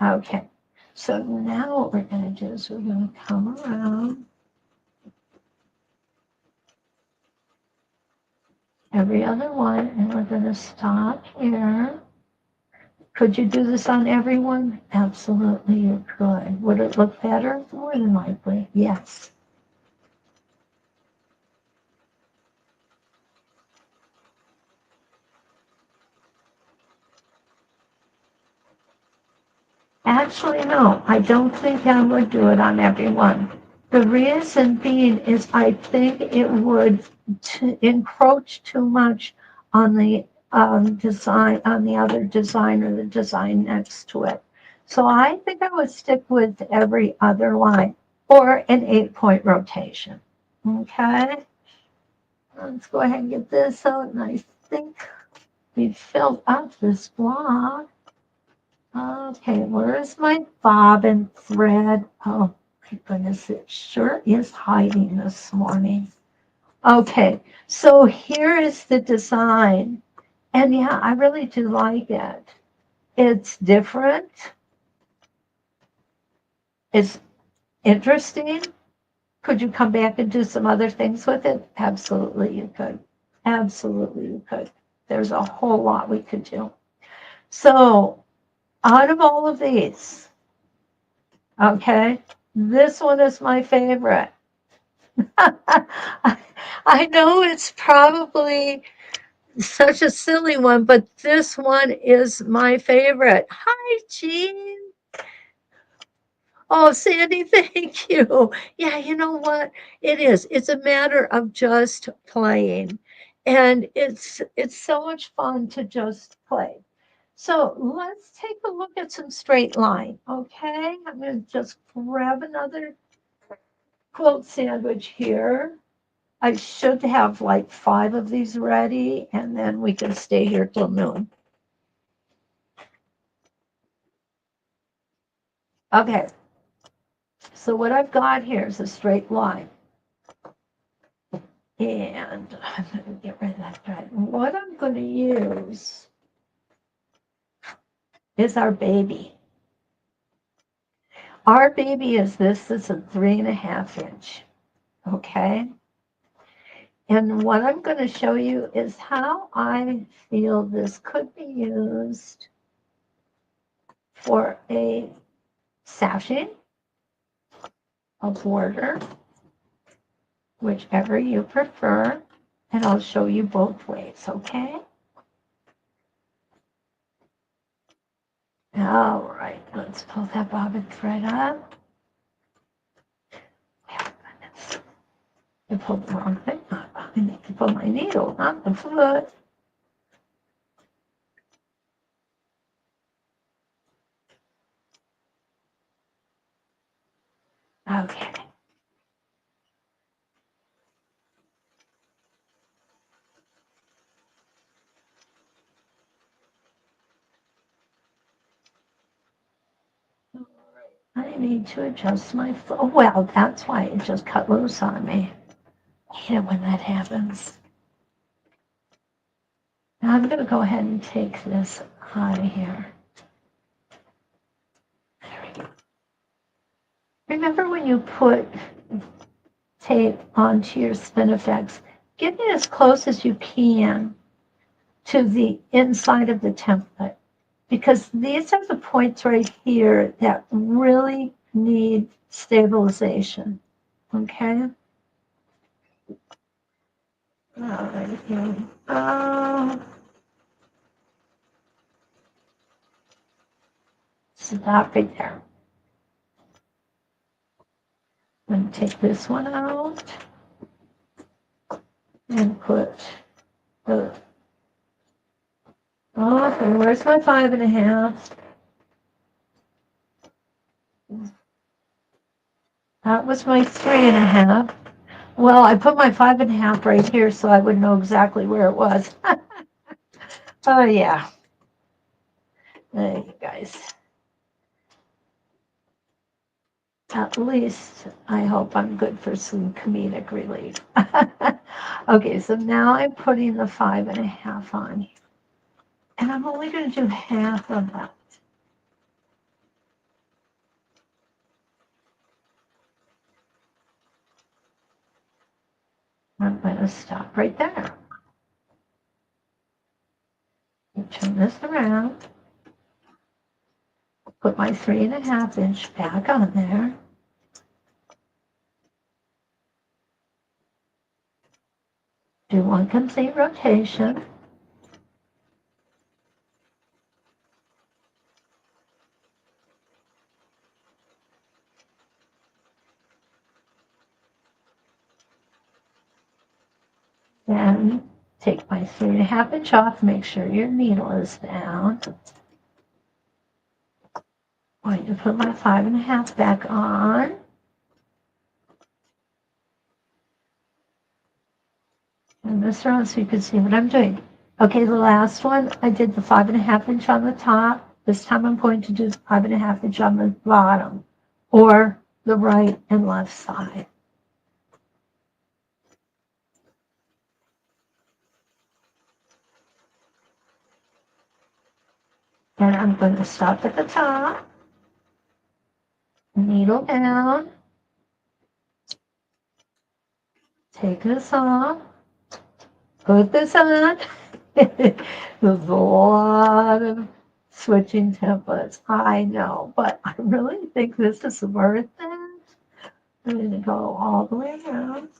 Okay, so now what we're going to do is we're going to come around every other one, and we're going to stop here. Could you do this on everyone? Absolutely, you could. Would it look better? More than likely, yes. Actually, no, I don't think I would do it on everyone. The reason being is I think it would encroach too much on the design, on the other design or the design next to it. So I think I would stick with every other line or an 8-point rotation. Okay, let's go ahead and get this out, and I think we've filled up this block. Okay, where is my bobbin thread? Oh my goodness, it sure is hiding this morning. Okay, so here is the design. And yeah, I really do like it. It's different. It's interesting. Could you come back and do some other things with it? Absolutely, you could. Absolutely, you could. There's a whole lot we could do. So, out of all of these, okay, this one is my favorite. I know it's probably such a silly one, but this one is my favorite. Hi, Jean. Oh, Sandy, thank you. Yeah, you know what? It is. It's a matter of just playing. And it's so much fun to just play. So let's take a look at some straight line. Okay, I'm going to just grab another quilt sandwich here. I should have like 5 of these ready, and then we can stay here till noon. Okay, so what I've got here is a straight line. And I'm going to get rid of that thread. What I'm going to use is our baby. Our baby is this. It's a 3.5 inch. Okay. And what I'm going to show you is how I feel this could be used for a sashing, a border, whichever you prefer, and I'll show you both ways, okay? All right, let's pull that bobbin thread up. Oh, goodness. I pulled the wrong thing up. I need to pull my needle, not the foot. Okay. I need to adjust my foot. Well, that's why it just cut loose on me. I hate it when that happens. Now I'm going to go ahead and take this out of here. There we go. Remember when you put tape onto your Spin-e-Fex, get it as close as you can to the inside of the template, because these are the points right here that really need stabilization. Okay? All right, here we go. Stop right there. I'm going to take this one out and put the Okay, where's my 5.5? That was my 3.5. Well, I put my 5.5 right here so I would know exactly where it was. Oh, yeah. There you guys. At least I hope I'm good for some comedic relief. Okay, so now I'm putting the 5.5 on. And I'm only going to do half of that. I'm going to stop right there. Turn this around. Put my 3.5 inch back on there. Do one complete rotation. Then take my 3.5 inch off. Make sure your needle is down. I'm going to put my 5.5 back on. Turn this around so you can see what I'm doing. Okay, the last one, I did the 5.5 inch on the top. This time I'm going to do the 5.5 inch on the bottom, or the right and left side. And I'm going to stop at the top, needle down, take this off, put this on. There's a lot of switching templates, I know, but I really think this is worth it. I'm going to go all the way around.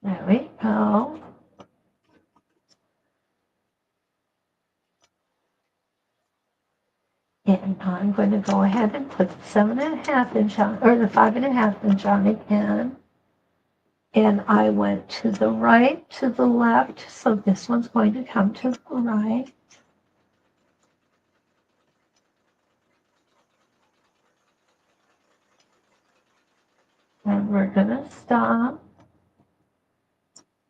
There we go. And I'm going to go ahead and put the 7.5 inch on, or the 5.5 inch on again. And I went to the right, to the left, so this one's going to come to the right. And we're going to stop.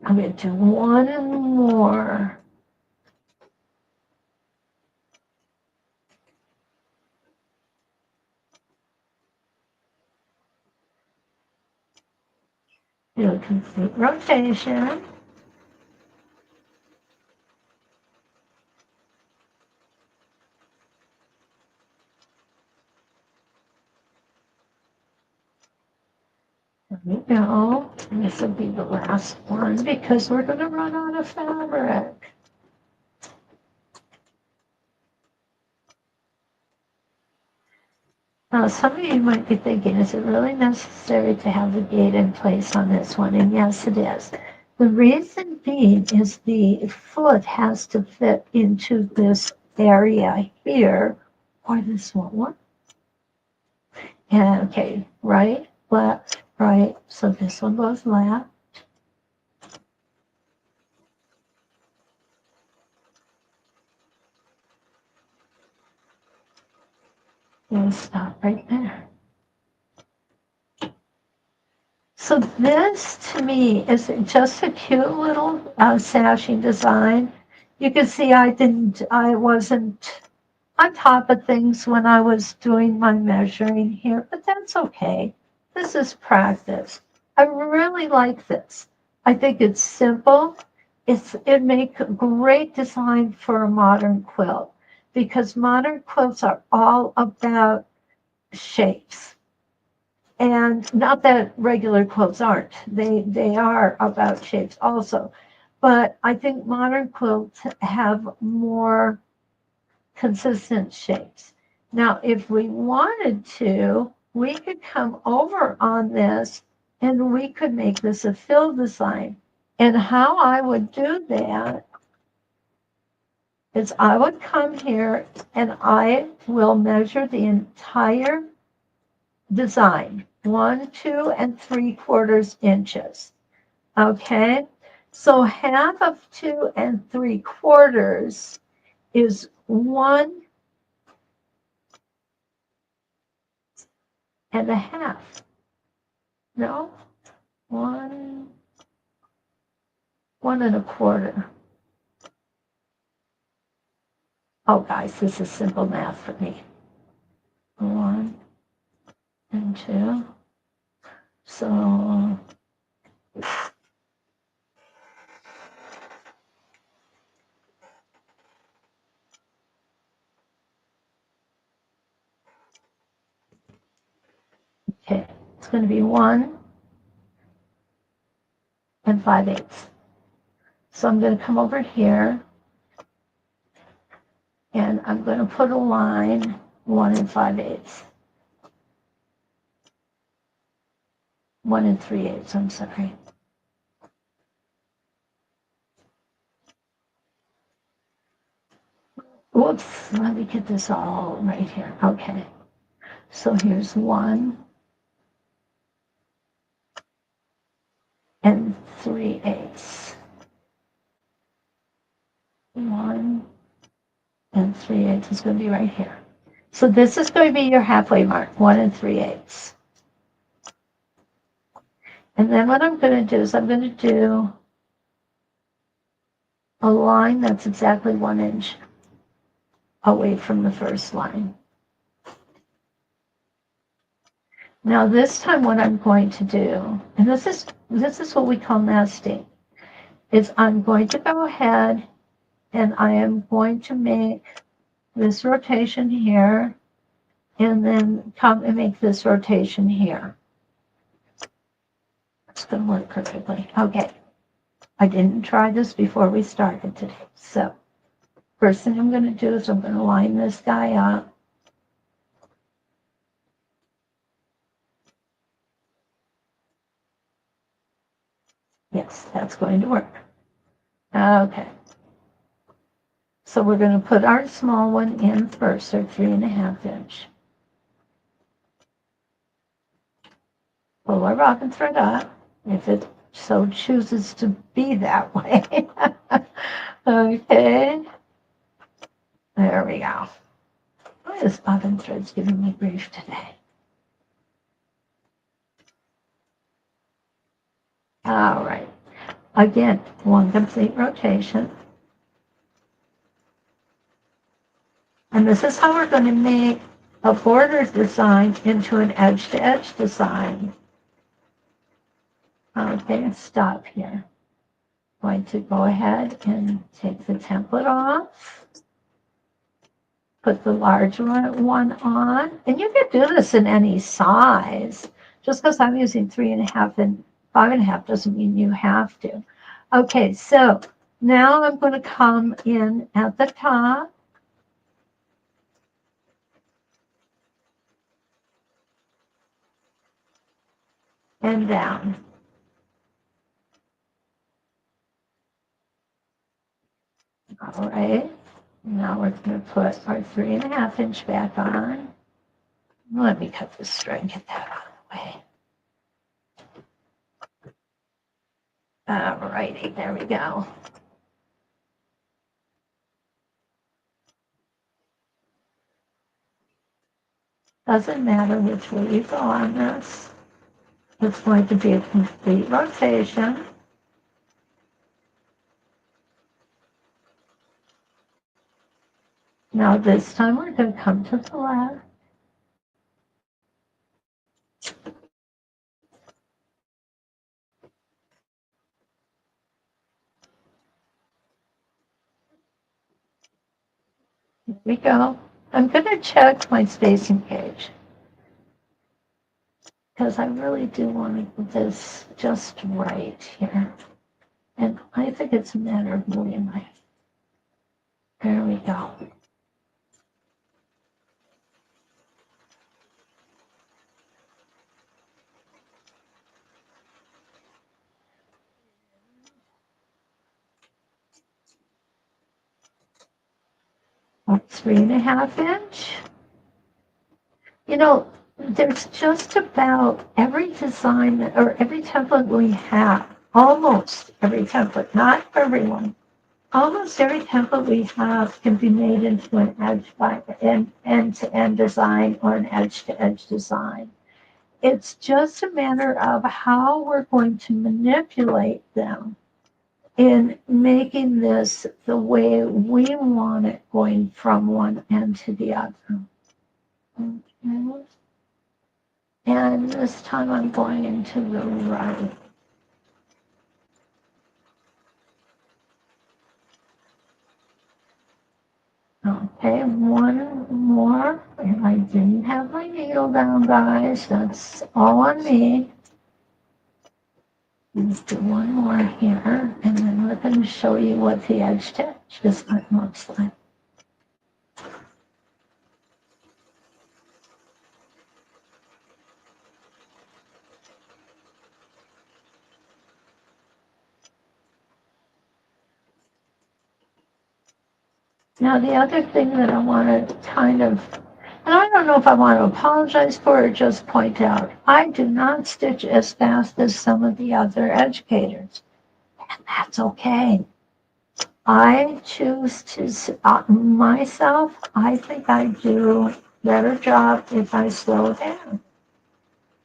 I'm going to do one more. Do a complete rotation. There we go. And this will be the last one because we're going to run out of fabric. Now, some of you might be thinking, is it really necessary to have the gate in place on this one? And yes, it is. The reason being is the foot has to fit into this area here, or this one. And okay, right, left, right. So this one goes left. And stop right there. So this, to me, is just a cute little sashing design. You can see I wasn't on top of things when I was doing my measuring here, but that's okay. This is practice. I really like this. I think it's simple. It makes a great design for a modern quilt because modern quilts are all about shapes. And not that regular quilts aren't. They are about shapes also. But I think modern quilts have more consistent shapes. Now, if we wanted to, we could come over on this and we could make this a fill design. And how I would do that is I would come here and I will measure the entire design, 1, 2, and 3/4 inches. Okay, so half of 2 and 3/4 is 1.5. No, 1.25. Oh, guys, this is simple math for me. 1 and 2. So okay, it's going to be 1 and 5/8. So I'm going to come over here and I'm going to put a line 1 and 5/8. 1 and 3/8, I'm sorry. Whoops, let me get this all right here. Okay, so here's 1 and 3/8. 1 and 3/8 is going to be right here. So this is going to be your halfway mark, 1 and 3/8. And then what I'm going to do is I'm going to do a line that's exactly 1 inch away from the first line. Now this time what I'm going to do, and this is what we call nesting, is I'm going to go ahead and I am going to make this rotation here and then come and make this rotation here. It's going to work perfectly. Okay, I didn't try this before we started today. So first thing I'm going to do is I'm going to line this guy up. Yes, that's going to work. Okay. So we're going to put our small one in first, our 3.5 inch. Pull our bobbin thread up, if it so chooses to be that way. Okay. There we go. Why is bobbin thread's giving me grief today? All right. Again, 1 complete rotation. And this is how we're going to make a border design into an edge-to-edge design. Okay, stop here. Going to go ahead and take the template off. Put the large one on. And you can do this in any size. Just because I'm using 3.5 and 5.5 doesn't mean you have to. Okay, so now I'm going to come in at the top. And down. All right. Now we're going to put our 3.5 inch back on. Let me cut this string and get that out of the way. All righty, there we go. Doesn't matter which way you go on this. It's going to be a complete rotation. Now this time we're going to come to the left. Here we go. I'm going to check my spacing gauge because I really do want to get this just right here. And I think it's a matter of moving my. There we go. a 3.5 inch. You know, there's just about every design or every template we have, almost every template, not everyone, almost every template we have can be made into an end-to-end design or an edge-to-edge design. It's just a matter of how we're going to manipulate them in making this the way we want it going from one end to the other. Okay. And this time I'm going into the right. Okay, one more. And I didn't have my needle down, guys. That's all on me. Let's do one more here, and then we're going to show you what the edge to edge design looks like. Now, the other thing that I want to kind of, and I don't know if I want to apologize for or just point out, I do not stitch as fast as some of the other educators, and that's okay. I choose to, myself, I think I do a better job if I slow down.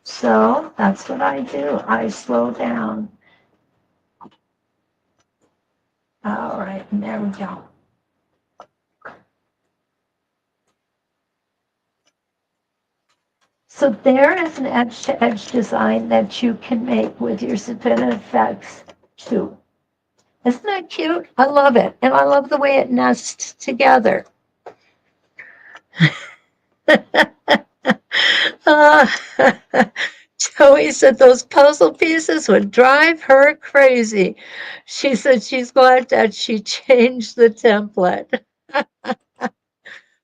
So that's what I do. I slow down. All right, and there we go. So there is an edge-to-edge design that you can make with your Spin-e-Fex too. Isn't that cute? I love it. And I love the way it nests together. uh, Joey said those puzzle pieces would drive her crazy. She said she's glad that she changed the template.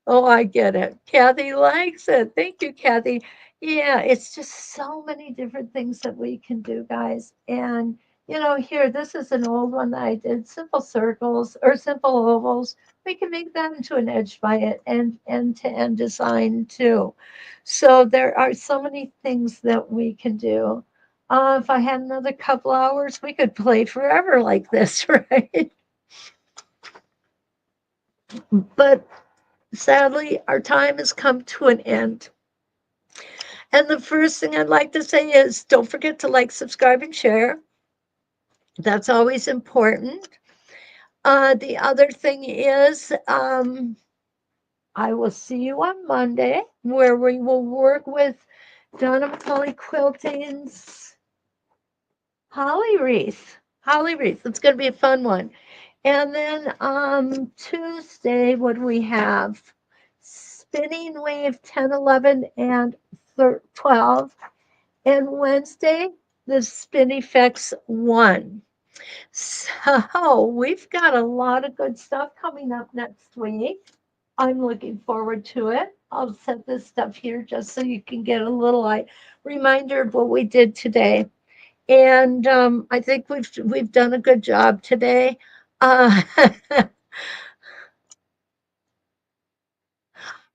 Oh, I get it. Kathy likes it. Thank you, Kathy. Yeah, it's just so many different things that we can do, guys. And, here, this is an old one that I did, simple circles or simple ovals. We can make that into an edge by it and end-to-end design too. So there are so many things that we can do. If I had another couple hours, we could play forever like this, right? But sadly, our time has come to an end. And the first thing I'd like to say is don't forget to like, subscribe, and share. That's always important. The other thing is, I will see you on Monday where we will work with Donna McCauley Quilting's Holly Wreath. Holly Wreath. It's going to be a fun one. And then Tuesday, what do we have? Spinning Wave 10, 11, and 12. And Wednesday, the Spin-e-Fex 1. So we've got a lot of good stuff coming up next week. I'm looking forward to it. I'll set this stuff here just so you can get a little reminder of what we did today. And I think we've done a good job today. Uh,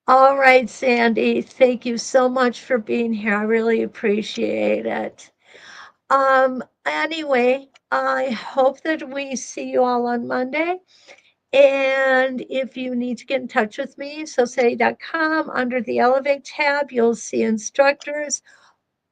all right, Sandy, thank you so much for being here. I really appreciate it. Anyway, I hope that we see you all on Monday. And if you need to get in touch with me, sosei.com, under the Elevate tab, you'll see instructors.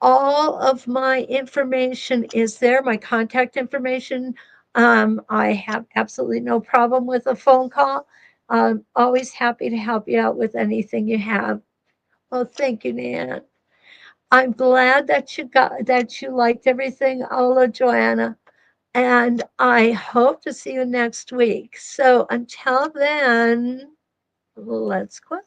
All of my information is there, my contact information. I have absolutely no problem with a phone call. I'm always happy to help you out with anything you have. Oh, thank you, Nan. I'm glad that you liked everything, Ola, Joanna, and I hope to see you next week. So until then, let's quilt.